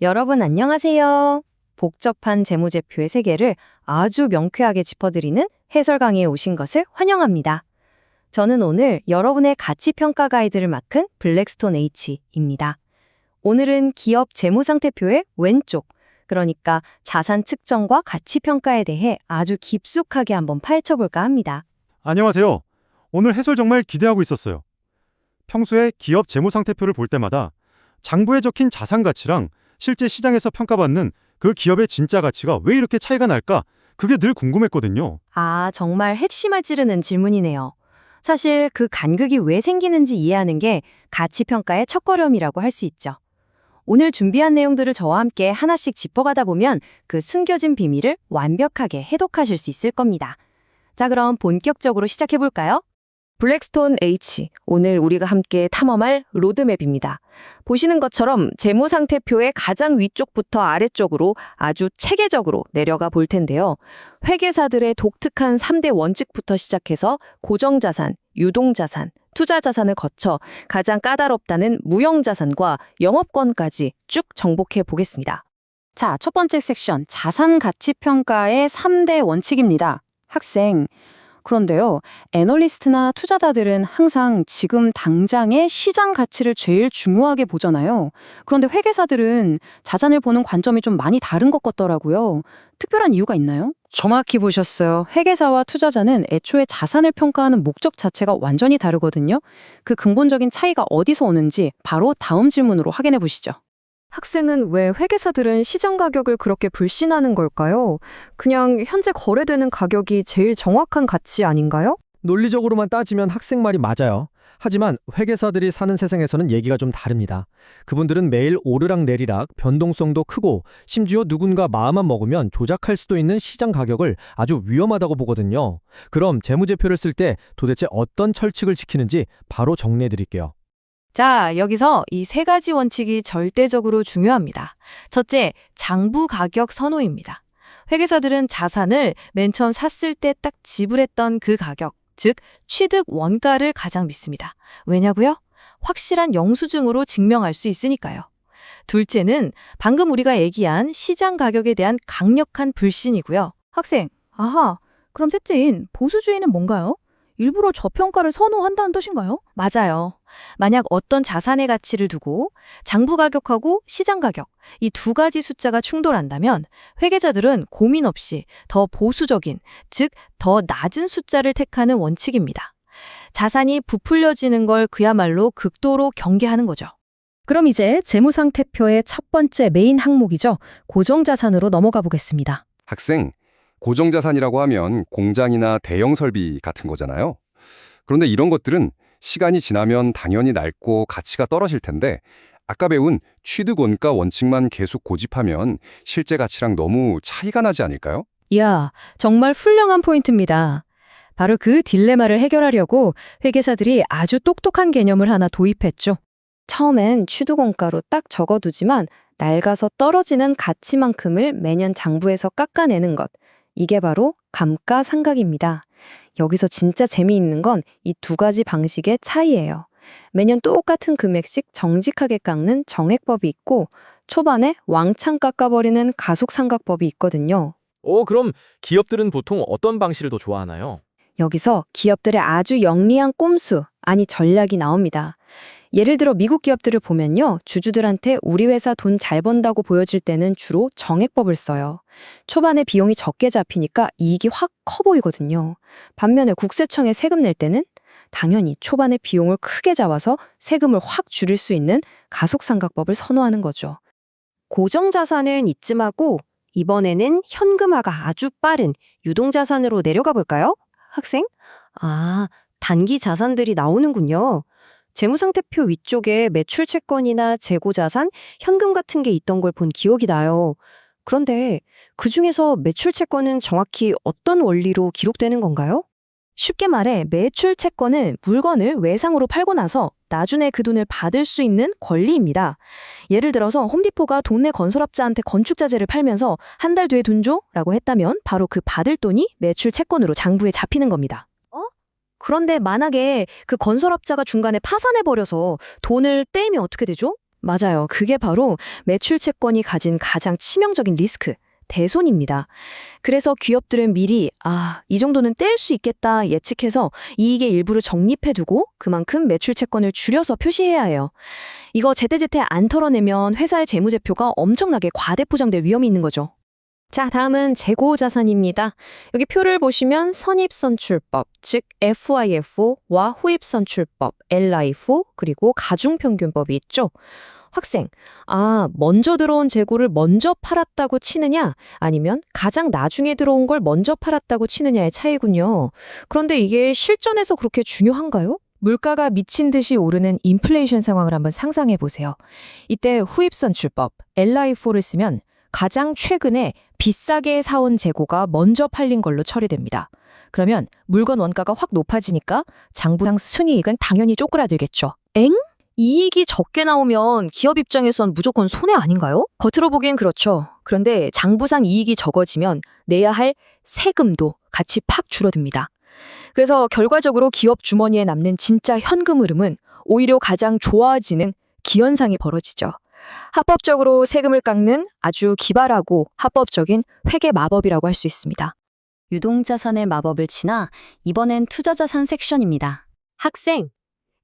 여러분 안녕하세요. 복잡한 재무제표의 세계를 아주 명쾌하게 짚어드리는 해설 강의에 오신 것을 환영합니다. 저는 오늘 여러분의 가치평가 가이드를 맡은 블랙스톤 H입니다. 오늘은 기업 재무상태표의 왼쪽, 그러니까 자산 측정과 가치평가에 대해 아주 깊숙하게 한번 파헤쳐볼까 합니다. 안녕하세요. 오늘 해설 정말 기대하고 있었어요. 평소에 기업 재무상태표를 볼 때마다 장부에 적힌 자산 가치랑 실제 시장에서 평가받는 그 기업의 진짜 가치가 왜 이렇게 차이가 날까? 그게 늘 궁금했거든요. 정말 핵심을 찌르는 질문이네요. 사실 그 간극이 왜 생기는지 이해하는 게 가치평가의 첫걸음이라고 할 수 있죠. 오늘 준비한 내용들을 저와 함께 하나씩 짚어가다 보면 그 숨겨진 비밀을 완벽하게 해독하실 수 있을 겁니다. 자, 그럼 본격적으로 시작해볼까요? 블랙스톤 H, 오늘 우리가 함께 탐험할 로드맵입니다. 보시는 것처럼 재무상태표의 가장 위쪽부터 아래쪽으로 아주 체계적으로 내려가 볼 텐데요. 회계사들의 독특한 3대 원칙부터 시작해서 고정자산, 유동자산, 투자자산을 거쳐 가장 까다롭다는 무형자산과 영업권까지 쭉 정복해 보겠습니다. 자, 첫 번째 섹션, 자산가치평가의 3대 원칙입니다. 학생, 그런데요, 애널리스트나 투자자들은 항상 지금 당장의 시장 가치를 제일 중요하게 보잖아요. 그런데 회계사들은 자산을 보는 관점이 좀 많이 다른 것 같더라고요. 특별한 이유가 있나요? 정확히 보셨어요. 회계사와 투자자는 애초에 자산을 평가하는 목적 자체가 완전히 다르거든요. 그 근본적인 차이가 어디서 오는지 바로 다음 질문으로 확인해 보시죠. 학생은 왜 회계사들은 시장 가격을 그렇게 불신하는 걸까요? 그냥 현재 거래되는 가격이 제일 정확한 가치 아닌가요? 논리적으로만 따지면 학생 말이 맞아요. 하지만 회계사들이 사는 세상에서는 얘기가 좀 다릅니다. 그분들은 매일 오르락내리락, 변동성도 크고 심지어 누군가 마음만 먹으면 조작할 수도 있는 시장 가격을 아주 위험하다고 보거든요. 그럼 재무제표를 쓸 때 도대체 어떤 철칙을 지키는지 바로 정리해 드릴게요. 자, 여기서 이 세 가지 원칙이 절대적으로 중요합니다. 첫째, 장부 가격 선호입니다. 회계사들은 자산을 맨 처음 샀을 때 딱 지불했던 그 가격, 즉 취득 원가를 가장 믿습니다. 왜냐고요? 확실한 영수증으로 증명할 수 있으니까요. 둘째는 방금 우리가 얘기한 시장 가격에 대한 강력한 불신이고요. 학생, 그럼 셋째인 보수주의는 뭔가요? 일부러 저평가를 선호한다는 뜻인가요? 맞아요. 만약 어떤 자산의 가치를 두고 장부 가격하고 시장 가격, 이 두 가지 숫자가 충돌한다면 회계자들은 고민 없이 더 보수적인, 즉 더 낮은 숫자를 택하는 원칙입니다. 자산이 부풀려지는 걸 그야말로 극도로 경계하는 거죠. 그럼 이제 재무상태표의 첫 번째 메인 항목이죠. 고정자산으로 넘어가 보겠습니다. 학생, 고정자산이라고 하면 공장이나 대형 설비 같은 거잖아요. 그런데 이런 것들은 시간이 지나면 당연히 낡고 가치가 떨어질 텐데 아까 배운 취득원가 원칙만 계속 고집하면 실제 가치랑 너무 차이가 나지 않을까요? 이야, 정말 훌륭한 포인트입니다. 바로 그 딜레마를 해결하려고 회계사들이 아주 똑똑한 개념을 하나 도입했죠. 처음엔 취득원가로 딱 적어두지만 낡아서 떨어지는 가치만큼을 매년 장부에서 깎아내는 것. 이게 바로 감가상각입니다. 여기서 진짜 재미있는 건 이 두 가지 방식의 차이예요. 매년 똑같은 금액씩 정직하게 깎는 정액법이 있고 초반에 왕창 깎아버리는 가속상각법이 있거든요. 그럼 기업들은 보통 어떤 방식을 더 좋아하나요? 여기서 기업들의 아주 영리한 꼼수, 아니 전략이 나옵니다. 예를 들어 미국 기업들을 보면요. 주주들한테 우리 회사 돈 잘 번다고 보여질 때는 주로 정액법을 써요. 초반에 비용이 적게 잡히니까 이익이 확 커 보이거든요. 반면에 국세청에 세금 낼 때는 당연히 초반에 비용을 크게 잡아서 세금을 확 줄일 수 있는 가속상각법을 선호하는 거죠. 고정자산은 이쯤하고 이번에는 현금화가 아주 빠른 유동자산으로 내려가 볼까요? 학생? 단기 자산들이 나오는군요. 재무상태표 위쪽에 매출 채권이나 재고자산, 현금 같은 게 있던 걸 본 기억이 나요. 그런데 그중에서 매출 채권은 정확히 어떤 원리로 기록되는 건가요? 쉽게 말해 매출 채권은 물건을 외상으로 팔고 나서 나중에 그 돈을 받을 수 있는 권리입니다. 예를 들어서 홈디포가 동네 건설업자한테 건축자재를 팔면서 한 달 뒤에 돈 줘? 라고 했다면 바로 그 받을 돈이 매출 채권으로 장부에 잡히는 겁니다. 그런데 만약에 그 건설업자가 중간에 파산해버려서 돈을 떼이면 어떻게 되죠? 맞아요. 그게 바로 매출 채권이 가진 가장 치명적인 리스크, 대손입니다. 그래서 기업들은 미리 이 정도는 뗄 수 있겠다 예측해서 이익의 일부를 적립해두고 그만큼 매출 채권을 줄여서 표시해야 해요. 이거 제때제때 안 털어내면 회사의 재무제표가 엄청나게 과대포장될 위험이 있는 거죠. 자, 다음은 재고자산입니다. 여기 표를 보시면 선입선출법, 즉 FIFO와 후입선출법, LIFO, 그리고 가중평균법이 있죠. 학생, 먼저 들어온 재고를 먼저 팔았다고 치느냐, 아니면 가장 나중에 들어온 걸 먼저 팔았다고 치느냐의 차이군요. 그런데 이게 실전에서 그렇게 중요한가요? 물가가 미친 듯이 오르는 인플레이션 상황을 한번 상상해 보세요. 이때 후입선출법, LIFO를 쓰면 가장 최근에 비싸게 사온 재고가 먼저 팔린 걸로 처리됩니다. 그러면 물건 원가가 확 높아지니까 장부상 순이익은 당연히 쪼그라들겠죠. 이익이 적게 나오면 기업 입장에선 무조건 손해 아닌가요? 겉으로 보기엔 그렇죠. 그런데 장부상 이익이 적어지면 내야 할 세금도 같이 팍 줄어듭니다. 그래서 결과적으로 기업 주머니에 남는 진짜 현금 흐름은 오히려 가장 좋아지는 기현상이 벌어지죠. 합법적으로 세금을 깎는 아주 기발하고 합법적인 회계 마법이라고 할 수 있습니다. 유동자산의 마법을 지나 이번엔 투자자산 섹션입니다. 학생,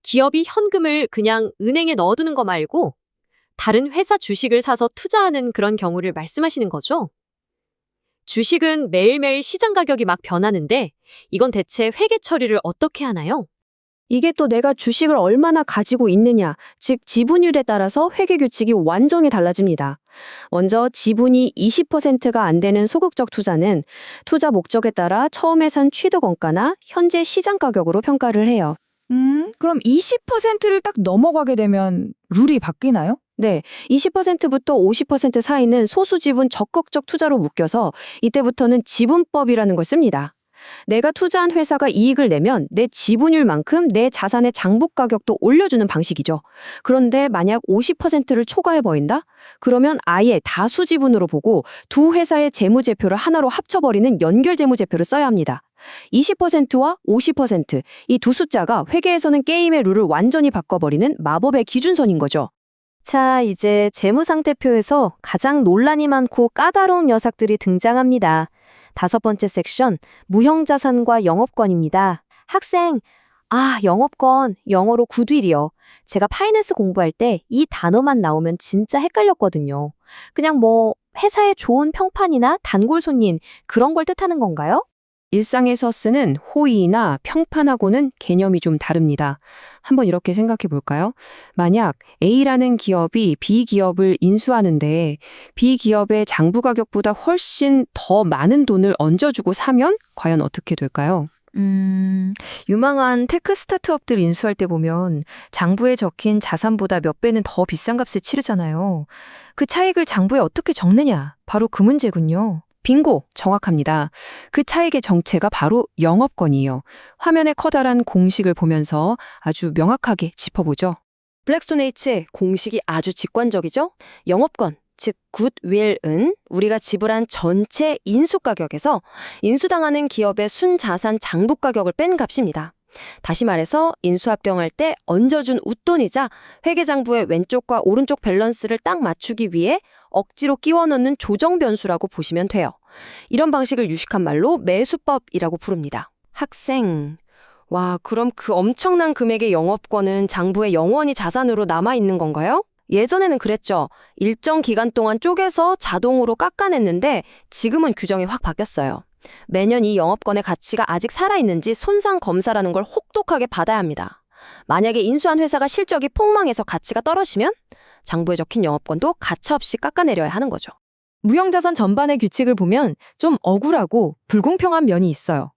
기업이 현금을 그냥 은행에 넣어두는 거 말고 다른 회사 주식을 사서 투자하는 그런 경우를 말씀하시는 거죠? 주식은 매일매일 시장 가격이 막 변하는데 이건 대체 회계 처리를 어떻게 하나요? 이게 또 내가 주식을 얼마나 가지고 있느냐, 즉 지분율에 따라서 회계 규칙이 완전히 달라집니다. 먼저 지분이 20%가 안 되는 소극적 투자는 투자 목적에 따라 처음에 산 취득 원가나 현재 시장 가격으로 평가를 해요. 그럼 20%를 딱 넘어가게 되면 룰이 바뀌나요? 네, 20%부터 50% 사이는 소수 지분 적극적 투자로 묶여서 이때부터는 지분법이라는 걸 씁니다. 내가 투자한 회사가 이익을 내면 내 지분율만큼 내 자산의 장부 가격도 올려주는 방식이죠. 그런데 만약 50%를 초과해버린다? 그러면 아예 다수 지분으로 보고 두 회사의 재무제표를 하나로 합쳐버리는 연결재무제표를 써야 합니다. 20%와 50%, 이 두 숫자가 회계에서는 게임의 룰을 완전히 바꿔버리는 마법의 기준선인 거죠. 자, 이제 재무상태표에서 가장 논란이 많고 까다로운 녀석들이 등장합니다. 5번째 섹션, 무형자산과 영업권입니다. 학생, 영업권, 영어로 굿윌이요. 제가 파이낸스 공부할 때 이 단어만 나오면 진짜 헷갈렸거든요. 그냥 회사의 좋은 평판이나 단골 손님, 그런 걸 뜻하는 건가요? 일상에서 쓰는 호의나 평판하고는 개념이 좀 다릅니다. 한번 이렇게 생각해 볼까요? 만약 A라는 기업이 B 기업을 인수하는데 B 기업의 장부 가격보다 훨씬 더 많은 돈을 얹어주고 사면 과연 어떻게 될까요? 유망한 테크 스타트업들 인수할 때 보면 장부에 적힌 자산보다 몇 배는 더 비싼 값을 치르잖아요. 그 차익을 장부에 어떻게 적느냐? 바로 그 문제군요. 빙고! 정확합니다. 그 차익의 정체가 바로 영업권이에요. 화면에 커다란 공식을 보면서 아주 명확하게 짚어보죠. 블랙스톤 H의 공식이 아주 직관적이죠? 영업권, 즉 굿윌은 우리가 지불한 전체 인수가격에서 인수당하는 기업의 순자산 장부가격을 뺀 값입니다. 다시 말해서 인수합병할 때 얹어준 웃돈이자 회계장부의 왼쪽과 오른쪽 밸런스를 딱 맞추기 위해 억지로 끼워 넣는 조정 변수라고 보시면 돼요. 이런 방식을 유식한 말로 매수법이라고 부릅니다. 학생, 그럼 그 엄청난 금액의 영업권은 장부에 영원히 자산으로 남아있는 건가요? 예전에는 그랬죠. 일정 기간 동안 쪼개서 자동으로 깎아냈는데 지금은 규정이 확 바뀌었어요. 매년 이 영업권의 가치가 아직 살아있는지 손상 검사라는 걸 혹독하게 받아야 합니다. 만약에 인수한 회사가 실적이 폭망해서 가치가 떨어지면 장부에 적힌 영업권도 가차없이 깎아내려야 하는 거죠. 무형자산 전반의 규칙을 보면 좀 억울하고 불공평한 면이 있어요.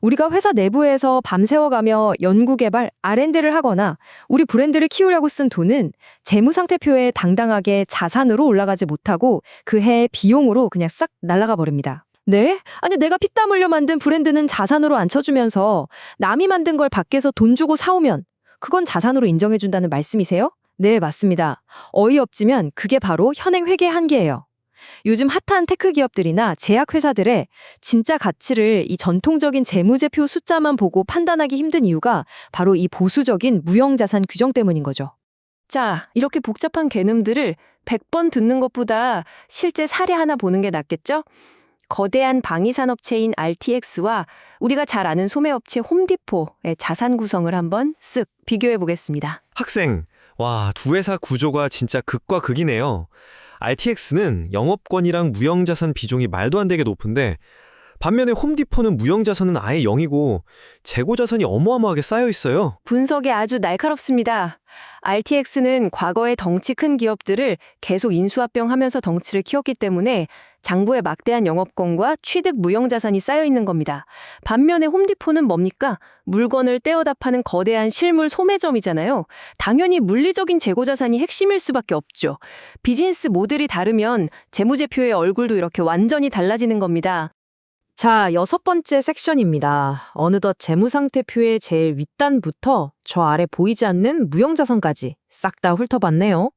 우리가 회사 내부에서 밤새워가며 연구개발, R&D를 하거나 우리 브랜드를 키우려고 쓴 돈은 재무상태표에 당당하게 자산으로 올라가지 못하고 그 해의 비용으로 그냥 싹 날아가 버립니다. 네? 아니 내가 피땀 흘려 만든 브랜드는 자산으로 안 쳐주면서 남이 만든 걸 밖에서 돈 주고 사오면 그건 자산으로 인정해준다는 말씀이세요? 네, 맞습니다. 어이없지만 그게 바로 현행 회계의 한계예요. 요즘 핫한 테크 기업들이나 제약회사들의 진짜 가치를 이 전통적인 재무제표 숫자만 보고 판단하기 힘든 이유가 바로 이 보수적인 무형자산 규정 때문인 거죠. 자, 이렇게 복잡한 개념들을 100번 듣는 것보다 실제 사례 하나 보는 게 낫겠죠? 거대한 방위산업체인 RTX와 우리가 잘 아는 소매업체 홈디포의 자산 구성을 한번 쓱 비교해 보겠습니다. 학생, 와, 두 회사 구조가 진짜 극과 극이네요. RTX는 영업권이랑 무형자산 비중이 말도 안 되게 높은데 반면에 홈디포는 무형자산은 아예 0이고 재고자산이 어마어마하게 쌓여 있어요. 분석이 아주 날카롭습니다. RTX는 과거의 덩치 큰 기업들을 계속 인수합병하면서 덩치를 키웠기 때문에 장부에 막대한 영업권과 취득 무형자산이 쌓여 있는 겁니다. 반면에 홈디포는 뭡니까? 물건을 떼어다 파는 거대한 실물 소매점이잖아요. 당연히 물리적인 재고자산이 핵심일 수밖에 없죠. 비즈니스 모델이 다르면 재무제표의 얼굴도 이렇게 완전히 달라지는 겁니다. 자, 6번째 섹션입니다. 어느덧 재무상태표의 제일 윗단부터 저 아래 보이지 않는 무형자산까지 싹 다 훑어봤네요.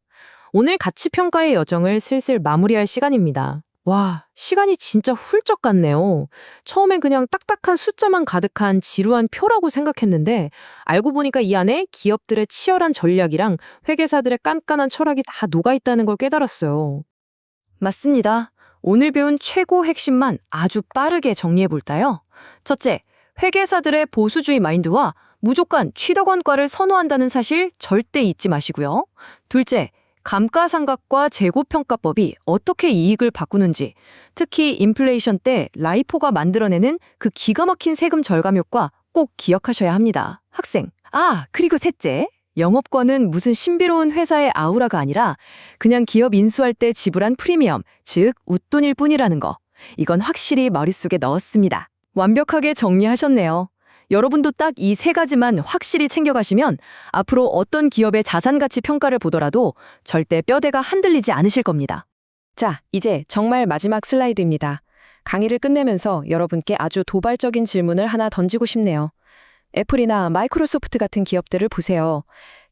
오늘 가치평가의 여정을 슬슬 마무리할 시간입니다. 와, 시간이 진짜 훌쩍 갔네요. 처음엔 그냥 딱딱한 숫자만 가득한 지루한 표라고 생각했는데 알고 보니까 이 안에 기업들의 치열한 전략이랑 회계사들의 깐깐한 철학이 다 녹아있다는 걸 깨달았어요. 맞습니다. 오늘 배운 최고 핵심만 아주 빠르게 정리해볼까요? 첫째, 회계사들의 보수주의 마인드와 무조건 취득원가를 선호한다는 사실 절대 잊지 마시고요. 둘째, 감가상각과 재고평가법이 어떻게 이익을 바꾸는지, 특히 인플레이션 때 라이포가 만들어내는 그 기가 막힌 세금 절감 효과 꼭 기억하셔야 합니다. 학생. 그리고 셋째, 영업권은 무슨 신비로운 회사의 아우라가 아니라 그냥 기업 인수할 때 지불한 프리미엄, 즉 웃돈일 뿐이라는 거. 이건 확실히 머릿속에 넣었습니다. 완벽하게 정리하셨네요. 여러분도 딱 이 세 가지만 확실히 챙겨가시면 앞으로 어떤 기업의 자산가치 평가를 보더라도 절대 뼈대가 흔들리지 않으실 겁니다. 자, 이제 정말 마지막 슬라이드입니다. 강의를 끝내면서 여러분께 아주 도발적인 질문을 하나 던지고 싶네요. 애플이나 마이크로소프트 같은 기업들을 보세요.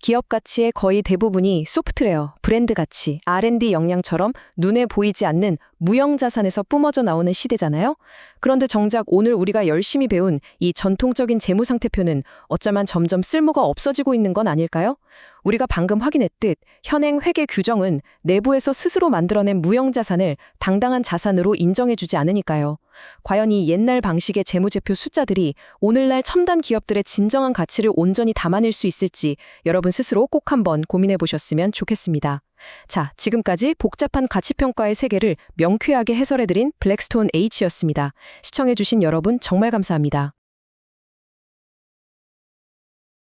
기업 가치의 거의 대부분이 소프트웨어, 브랜드 가치, R&D 역량처럼 눈에 보이지 않는 무형 자산에서 뿜어져 나오는 시대잖아요. 그런데 정작 오늘 우리가 열심히 배운 이 전통적인 재무상태표는 어쩌면 점점 쓸모가 없어지고 있는 건 아닐까요? 우리가 방금 확인했듯 현행 회계 규정은 내부에서 스스로 만들어낸 무형 자산을 당당한 자산으로 인정해주지 않으니까요. 과연 이 옛날 방식의 재무제표 숫자들이 오늘날 첨단 기업들의 진정한 가치를 온전히 담아낼 수 있을지 여러분 스스로 꼭 한번 고민해 보셨으면 좋겠습니다. 자, 지금까지 복잡한 가치평가의 세계를 명쾌하게 해설해드린 블랙스톤 H였습니다. 시청해주신 여러분 정말 감사합니다.